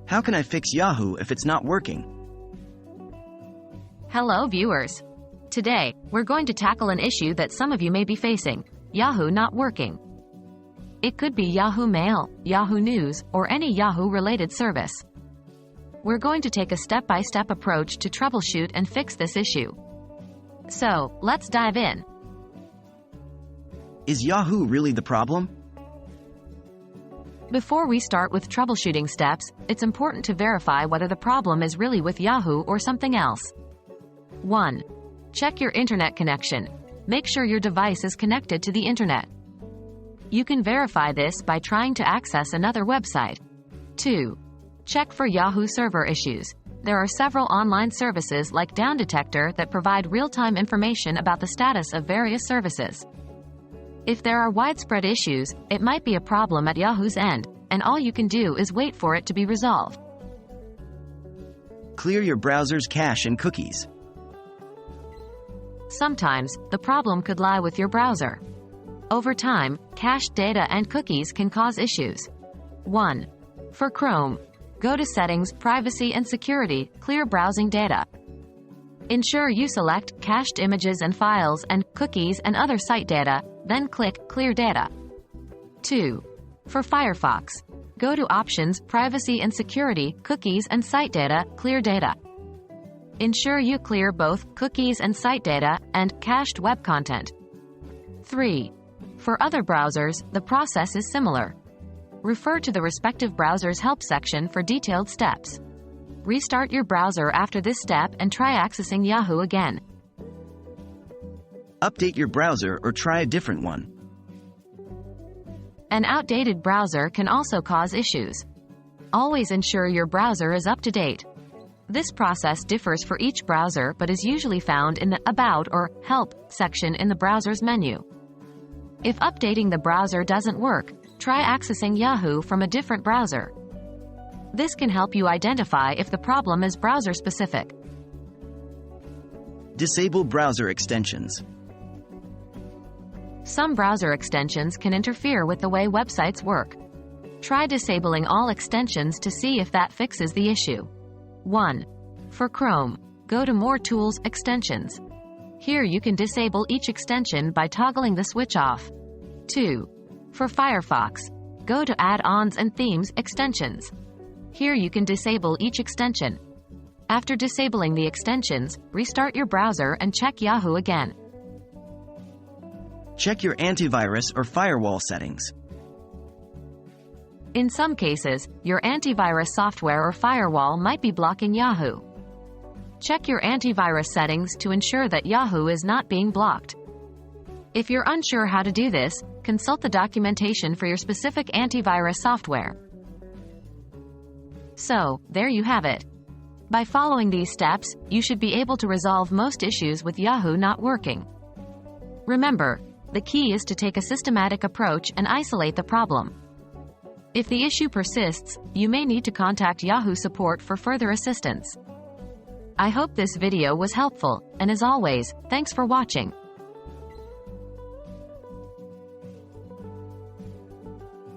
How can I fix Yahoo if it's not working? Hello viewers. Today, we're going to tackle an issue that some of you may be facing: Yahoo not working. It could be Yahoo Mail, Yahoo News, or any Yahoo-related service. We're going to take a step-by-step approach to troubleshoot and fix this issue. So, let's dive in. Is Yahoo really the problem? Before we start with troubleshooting steps, it's important to verify whether the problem is really with Yahoo or something else. 1. Check your internet connection. Make sure your device is connected to the internet. You can verify this by trying to access another website. 2. Check for Yahoo server issues. There are several online services like Down Detector that provide real-time information about the status of various services. If there are widespread issues, it might be a problem at Yahoo's end, and all you can do is wait for it to be resolved. Clear your browser's cache and cookies. Sometimes, the problem could lie with your browser. Over time, cached data and cookies can cause issues. 1. For Chrome, go to Settings, Privacy and Security, Clear Browsing Data. Ensure you select Cached Images and Files and Cookies and Other Site Data, then click Clear Data. 2. For Firefox, go to Options, Privacy and Security, Cookies and Site Data, Clear Data. Ensure you clear both cookies and site data and cached web content. 3. For other browsers, the process is similar. Refer to the respective browser's help section for detailed steps. Restart your browser after this step and try accessing Yahoo again. Update your browser or try a different one. An outdated browser can also cause issues. Always ensure your browser is up to date. This process differs for each browser but is usually found in the About or Help section in the browser's menu. If updating the browser doesn't work, try accessing Yahoo from a different browser. This can help you identify if the problem is browser-specific. Disable browser extensions. Some browser extensions can interfere with the way websites work. Try disabling all extensions to see if that fixes the issue. 1. For Chrome, go to More Tools, Extensions. Here you can disable each extension by toggling the switch off. 2. For Firefox, go to Add-ons and Themes, Extensions. Here you can disable each extension. After disabling the extensions, restart your browser and check Yahoo again. Check your antivirus or firewall settings. In some cases, your antivirus software or firewall might be blocking Yahoo. Check your antivirus settings to ensure that Yahoo is not being blocked. If you're unsure how to do this, consult the documentation for your specific antivirus software. So, there you have it. By following these steps, you should be able to resolve most issues with Yahoo not working. Remember, the key is to take a systematic approach and isolate the problem. If the issue persists, you may need to contact Yahoo support for further assistance. I hope this video was helpful, and as always, thanks for watching.